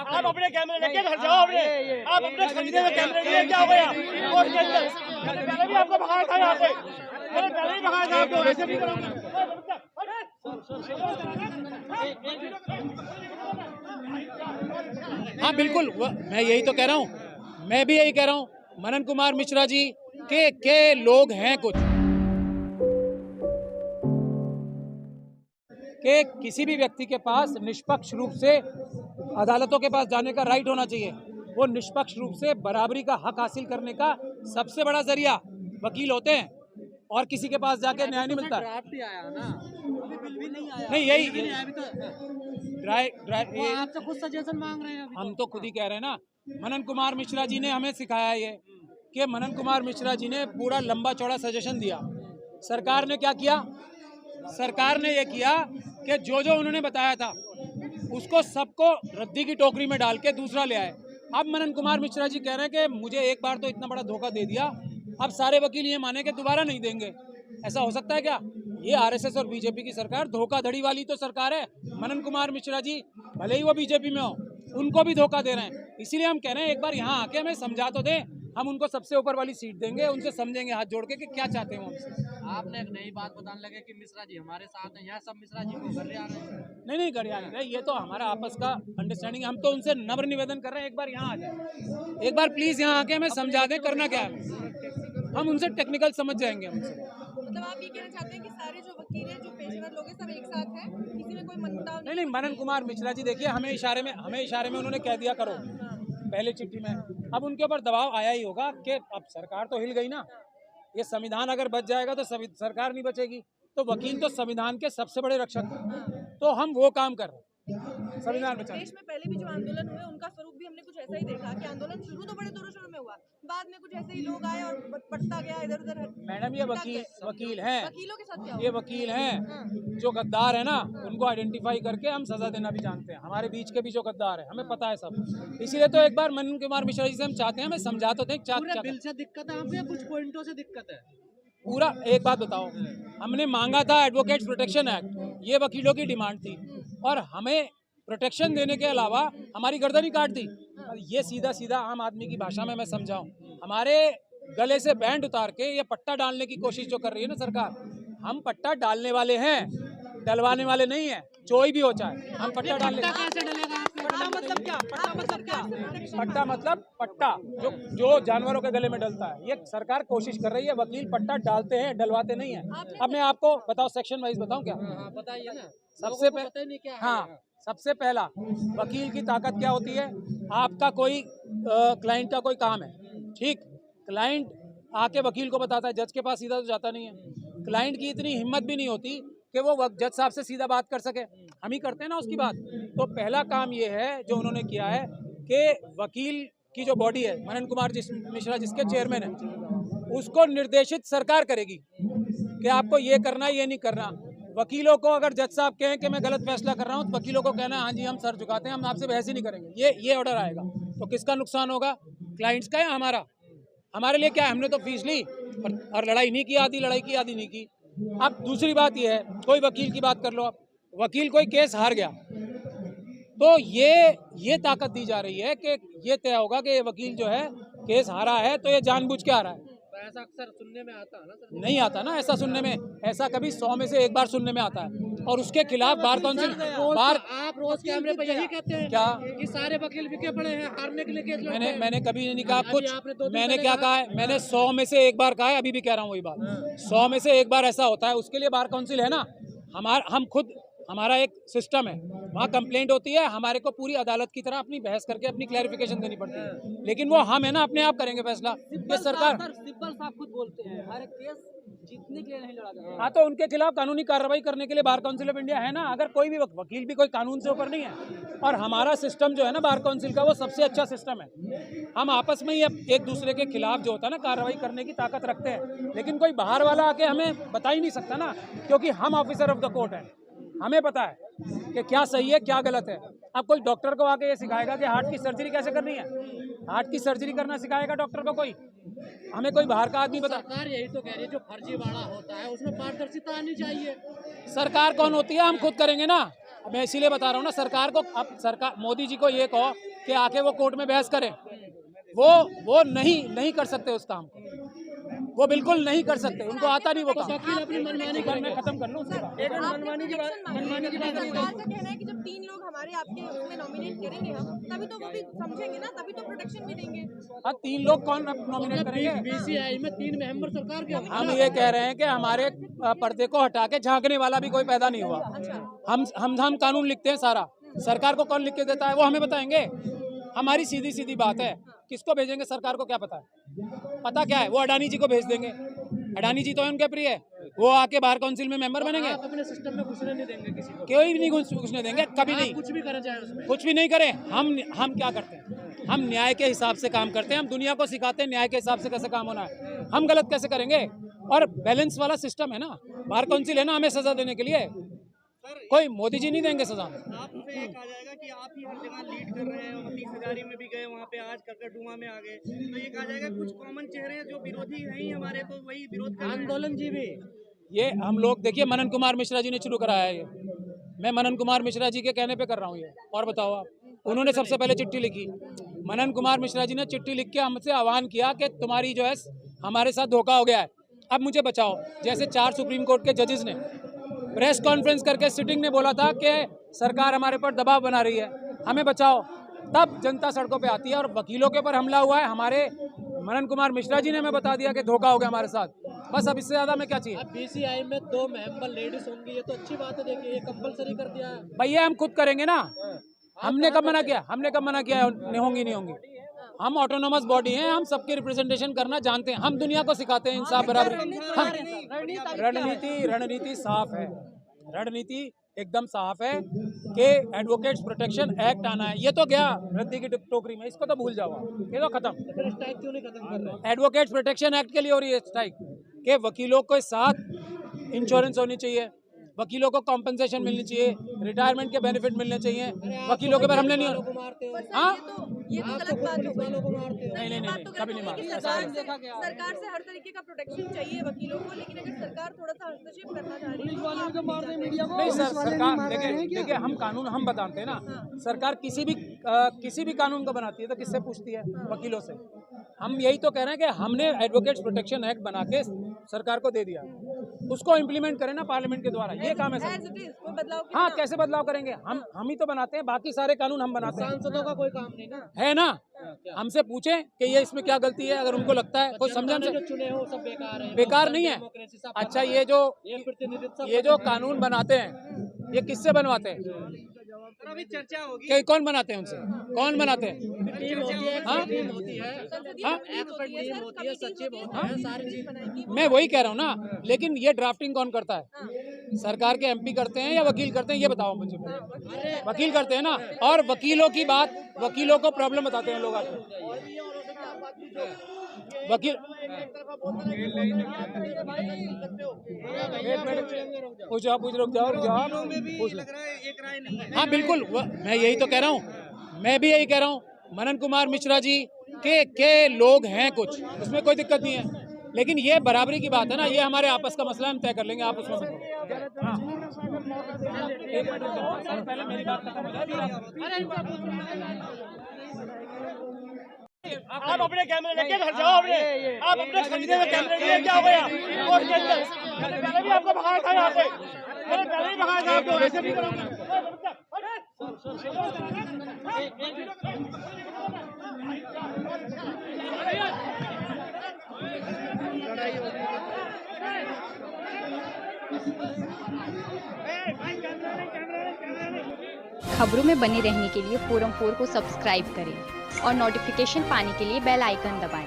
आप अपने कैमरे लेके घर जाओ। अपने आप अपने खरीदे हुए कैमरे लिए क्या हो गया कोर्ट के अंदर? मैंने पहले भी आपको भगाया था यहाँ से, मैंने पहले भी भगाया था आपको। ऐसे नहीं करोगे। हाँ बिल्कुल, मैं यही तो कह रहा हूँ, मैं भी यही कह रहा हूँ। मनन कुमार मिश्रा जी के लोग हैं कुछ कि किसी भी व्यक्ति के पास निष्पक्ष रूप से अदालतों के पास जाने का राइट होना चाहिए। वो निष्पक्ष रूप से बराबरी का हक हासिल करने का सबसे बड़ा जरिया वकील होते हैं, और किसी के पास जाके न्याय नहीं मिलता। ड्राफ्ट ही आया ना, अभी बिल भी नहीं आया। नहीं, यही अभी तो वो आपसे खुद सजेशन मांग रहे हैं। हम तो खुद ही कह रहे हैं ना, मनन कुमार मिश्रा जी ने हमें सिखाया ये कि मनन कुमार मिश्रा जी ने पूरा लंबा चौड़ा सजेशन दिया। सरकार ने क्या किया? सरकार ने ये किया कि जो जो उन्होंने बताया था उसको सबको रद्दी की टोकरी में डाल के दूसरा ले आए। अब मनन कुमार मिश्रा जी कह रहे हैं कि मुझे एक बार तो इतना बड़ा धोखा दे दिया, अब सारे वकील ये माने कि दोबारा नहीं देंगे। ऐसा हो सकता है क्या? ये आरएसएस और बीजेपी की सरकार धोखाधड़ी वाली तो सरकार है। मनन कुमार मिश्रा जी भले ही वो बीजेपी में हो, उनको भी धोखा दे रहे हैं। इसीलिए हम कह रहे हैं एक बार यहाँ आके हमें समझा तो दें, हम उनको सबसे ऊपर वाली सीट देंगे, उनसे समझेंगे हाथ जोड़ के कि क्या चाहते हैं हमसे। आपने एक नई बात बताने लगे कि मिश्रा जी हमारे साथ हैं, यहाँ सब मिश्रा जी को कर रहे हैं। नहीं गरिया नहीं, ये तो हमारा आपस का अंडरस्टैंडिंग। हम तो उनसे नम्र निवेदन कर रहे हैं, एक बार यहाँ आ जाए, एक बार प्लीज यहाँ आके हमें समझा दें करना क्या है। हम उनसे टेक्निकल समझ जाएंगे हमसे। मतलब आप ये कहना चाहते हैं कि सारे जो वकील हैं, जो पेशेवर लोग हैं, सब एक साथ हैं, किसी में कोई मनमुटाव नहीं, मनन कुमार मिश्रा जी देखिए, हमें इशारे में उन्होंने कह दिया करो पहले चिट्ठी में। अब उनके ऊपर दबाव आया ही होगा कि अब सरकार तो हिल गई ना, ये संविधान अगर बच जाएगा तो सरकार नहीं बचेगी। तो वकील तो संविधान के सबसे बड़े रक्षक हैं, तो हम वो काम कर रहे हैं, संविधान बचाने। देश में पहले भी जो आंदोलन हुए उनका स्वरूप भी हमने कुछ ऐसा ही देखा कि आंदोलन शुरू तो बड़े जोरों शोरों में हुआ, बाद में कुछ ऐसे ही लोग आए और बढ़ता गया इधर उधर। मैडम ये वकील हैं, वकीलों के साथ क्या ये वकील हैं जो गद्दार है ना, उनको आइडेंटिफाई करके हम सजा देना भी जानते हैं। हमारे बीच के भी जो गद्दार है हमें पता है सब। इसीलिए तो एक बार मनन कुमार मिश्रा जी से हम चाहते हैं, हमें समझा तो दें। बिल से दिक्कत है आपको या कुछ पॉइंटों से दिक्कत है? पूरा एक बात बताओ, हमने मांगा था एडवोकेट्स प्रोटेक्शन एक्ट, ये वकीलों की डिमांड थी, और हमें प्रोटेक्शन देने के अलावा हमारी गर्दन ही काट दी। ये सीधा सीधा आम आदमी की भाषा में मैं समझाऊं, हमारे गले से बैंड उतार के ये पट्टा डालने की कोशिश जो कर रही है ना सरकार, हम पट्टा डालने वाले हैं, डलवाने वाले नहीं है। कोई भी हो चाहे, हम पट्टा डालने। पट्टा मतलब क्या? पट्टा मतलब क्या? पट्टा मतलब पट्टा जो जानवरों के गले में डलता है, ये सरकार कोशिश कर रही है। वकील पट्टा डालते हैं, डलवाते नहीं है। अब मैं आपको बताओ, सेक्शन वाइज बताऊं क्या? बताइए ना। सबसे पहले सबसे पहला, वकील की ताकत क्या होती है? आपका कोई क्लाइंट का कोई काम है, ठीक, क्लाइंट आके वकील को बताता है, जज के पास सीधा तो जाता नहीं है। क्लाइंट की इतनी हिम्मत भी नहीं होती कि वो जज साहब से सीधा बात कर सके, हम ही करते हैं ना उसकी बात। तो पहला काम ये है जो उन्होंने किया है कि वकील की जो बॉडी है, मनन कुमार मिश्रा जिसके चेयरमैन है, उसको निर्देशित सरकार करेगी कि आपको ये करना ये नहीं करना। वकीलों को अगर जज साहब कहें कि मैं गलत फैसला कर रहा हूँ, तो वकीलों को कहना हाँ जी हम सर झुकाते हैं, हम आपसे बहस ही नहीं करेंगे। ये ऑर्डर आएगा तो किसका नुकसान होगा? क्लाइंट्स का या हमारा? हमारे लिए क्या है, हमने तो फीस ली और लड़ाई नहीं की, आधी लड़ाई की आधी नहीं की। अब दूसरी बात यह है, कोई वकील की बात कर लो आप, वकील कोई केस हार गया तो ये ताकत दी जा रही है कि ये तय होगा कि ये वकील जो है केस हारा है तो ये जानबूझ के हारा है। ऐसा अक्सर सुनने में आता है ना सर? नहीं आता ना ऐसा सुनने में, ऐसा कभी 100 में से एक बार सुनने में आता है। और उसके खिलाफ बार काउंसिल आप रोज कैमरे पे यही कहते हैं क्या कि सारे वकील बिके पड़े हैं, हारने के लिए केस लड़ते हैं। मैंने कभी नहीं कहा कुछ। मैंने क्या कहा है? मैंने 100 में से एक बार कहा है, अभी भी कह रहा हूँ वही बात। 100 में से एक बार ऐसा होता है, उसके लिए बार काउंसिल है ना। हम खुद, हमारा एक सिस्टम है, वहाँ कंप्लेंट होती है, हमारे को पूरी अदालत की तरह अपनी बहस करके अपनी क्लैरिफिकेशन देनी पड़ती है। लेकिन वो हम है ना, अपने आप करेंगे फैसला। ये सरकार सिब्बल साहब खुद बोलते हैं हर एक केस जीतने के लिए नहीं लड़ा जाता। हाँ, तो उनके खिलाफ कानूनी कार्रवाई करने के लिए बार काउंसिल ऑफ इंडिया है ना। अगर कोई भी वकील भी कोई कानून से ऊपर नहीं है, और हमारा सिस्टम जो है ना बार काउंसिल का, वो सबसे अच्छा सिस्टम है। हम आपस में ही एक दूसरे के खिलाफ जो होता है ना कार्रवाई करने की ताकत रखते हैं, लेकिन कोई बाहर वाला आके हमें बता ही नहीं सकता ना, क्योंकि हम ऑफिसर ऑफ द कोर्ट हैं, हमें पता है कि क्या सही है क्या गलत है। अब कोई डॉक्टर को आके ये सिखाएगा कि हार्ट की सर्जरी कैसे करनी है? हार्ट की सर्जरी करना सिखाएगा डॉक्टर को कोई? हमें कोई बाहर का आदमी बता। सरकार यही तो कह रही है, जो फर्जीवाड़ा होता है उसमें पारदर्शिता आनी चाहिए। सरकार कौन होती है? हम खुद करेंगे ना। मैं इसीलिए बता रहा हूँ ना, सरकार को, अब सरकार मोदी जी को ये कहो कि आके वो कोर्ट में बहस करें। वो नहीं कर सकते उस काम को, वो बिल्कुल नहीं कर सकते, उनको आता नहीं वो काम। अपनी मनमानी मैं खत्म कर लूँ। मनमानी की बात सरकार का कहना है कि जब 3 लोग हमारे आपके उसमें नॉमिनेट करेंगे हम, तभी तो वो भी समझेंगे ना, तभी तो प्रोटेक्शन भी देंगे। हाँ, 3 लोग कौन नॉमिनेट करेंगे? बीसीआई में 3 मेंबर सरकार के हम ये कह रहे हैं कि हमारे पर्दे को हटा के झांकने वाला भी कोई पैदा नहीं हुआ। हम कानून लिखते हैं सारा, सरकार को कौन लिख के देता है वो हमें बताएंगे। हमारी सीधी सीधी बात है, किसको भेजेंगे सरकार को क्या पता है? पता क्या है? वो अडानी जी को भेज देंगे। अडानी जी तो उनके प्रिय है, वो आके बार काउंसिल में मेंबर बनेंगे। अपने सिस्टम में घुसने नहीं देंगे किसी को, कोई भी नहीं घुसने देंगे, कभी नहीं। कुछ भी करे चाहे उसमें, कुछ भी नहीं करें। हम क्या करते हैं? हम न्याय के हिसाब से काम करते हैं। हम दुनिया को सिखाते हैं न्याय के हिसाब से कैसे काम होना है। हम गलत कैसे करेंगे? और बैलेंस वाला सिस्टम है ना, बार काउंसिल है ना हमें सजा देने के लिए। कोई मोदी जी नहीं देंगे सजा। आपसे ये कहा जाएगा कि आप ही हर जगह लीड कर रहे हैं, और 30 हजारी में भी गए, वहाँ पे आज करकरडुमा में आ गए, तो ये कहा जाएगा कुछ कॉमन चेहरे हैं जो विरोधी हैं ही हमारे, तो वही विरोध कर रहे हैं। आंदोलन जी भी ये हम लोग देखिए, मनन कुमार मिश्रा जी ने शुरू कराया है ये। मैं मनन कुमार मिश्रा जी के कहने पे कर रहा हूँ ये। और बताओ आप, उन्होंने सबसे पहले चिट्ठी लिखी। मनन कुमार मिश्रा जी ने चिट्ठी लिख के हमसे आह्वान किया कि तुम्हारी जो है हमारे साथ धोखा हो गया है, अब मुझे बचाओ। जैसे 4 सुप्रीम कोर्ट के जजेस ने प्रेस कॉन्फ्रेंस करके सिटिंग में बोला था कि सरकार हमारे पर दबाव बना रही है, हमें बचाओ, तब जनता सड़कों पे आती है। और वकीलों के ऊपर हमला हुआ है, हमारे मनन कुमार मिश्रा जी ने हमें बता दिया कि धोखा हो गया हमारे साथ। बस अब इससे ज्यादा में क्या चाहिए? बीसीआई में 2 मेंबर लेडीज होंगी, ये तो अच्छी बात है। देखिए, ये कंपलसरी कर दिया है। भैया हम खुद करेंगे ना, हमने कब मना किया? होंगी नहीं होंगी। हम ऑटोनोमस बॉडी हैं, हम सबकी रिप्रेजेंटेशन करना जानते हैं। हम दुनिया को सिखाते हैं इंसाफ बराबरी। रणनीति साफ है, रणनीति एकदम साफ है कि एडवोकेट्स प्रोटेक्शन एक्ट आना है। ये तो गया रद्दी की टोकरी में, इसको तो भूल जाओ, ये तो खत्म। स्ट्राइक क्यों नहीं खत्म कर रहे? एडवोकेट्स प्रोटेक्शन एक्ट के लिए हो रही है स्ट्राइक, के वकीलों के साथ इंश्योरेंस होनी चाहिए, वकीलों को कॉम्पनसेशन मिलनी चाहिए, रिटायरमेंट के बेनिफिट मिलने चाहिए। वकीलों के ऊपर हमले नहीं हाँ ये तो गलत बात हो गई। नहीं, कभी नहीं मारा। सरकार से हर तरीके का प्रोटेक्शन चाहिए वकीलों को, लेकिन अगर सरकार थोड़ा सा हस्तक्षेप करना चाह रही है नहीं सर, सरकार देखिए हम कानून हम बताते हैं ना। सरकार किसी भी कानून को बनाती है तो किससे पूछती है? वकीलों से। हम यही तो कह रहे हैं कि हमने एडवोकेट्स प्रोटेक्शन एक्ट बना के सरकार को दे दिया, उसको इम्प्लीमेंट करें ना पार्लियामेंट के द्वारा, ये काम है सर। हाँ, कैसे बदलाव करेंगे? हम ही तो बनाते हैं, बाकी सारे कानून हम बनाते हैं। सांसदों का कोई काम नहीं ना है ना, हमसे पूछें कि ये इसमें क्या गलती है, अगर उनको लगता है कोई समझा। जो चुने हो सब बेकार है, बेकार नहीं है। अच्छा, ये जो कानून बनाते हैं ये किससे बनवाते हैं? अभी चर्चा होगी कि कौन बनाते हैं? उनसे कौन बनाते हैं? टीम होती है, हाँ? टीम होती है, एक्सपर्ट टीम होती है, सचिव होते हैं, सारी चीज। मैं वही कह रहा हूँ ना, लेकिन ये ड्राफ्टिंग कौन करता है? सरकार के एमपी करते हैं या वकील करते हैं? ये बताओ मुझे। वकील करते हैं ना, और वकीलों की बात, वकीलों को प्रॉब्लम बताते हैं लोग आके। वकील रुक जाओ पूछ लो। हाँ बिल्कुल, मैं यही तो कह रहा हूँ, मैं भी यही कह रहा हूँ। मनन कुमार मिश्रा जी के लोग हैं कुछ, उसमें कोई दिक्कत नहीं है, लेकिन ये बराबरी की बात है ना, ये हमारे आपस का मसला, हम तय कर लेंगे। आप उसमें हाँ। पहले मेरी बात खत्म हो जाए। आप अपने कैमरे लेके घर जाओ, आप अपने खरीदे हुए कैमरे लिए क्या हो गया कोर्ट के अंदर? मैंने पहले भी आपको भगाया था यहाँ से, मैंने पहले ही भगाया था आपको, ऐसे भी करोगे? खबरों में बने रहने के लिए फोरम 4 को सब्सक्राइब करें और नोटिफिकेशन पाने के लिए बेल आइकन दबाएं।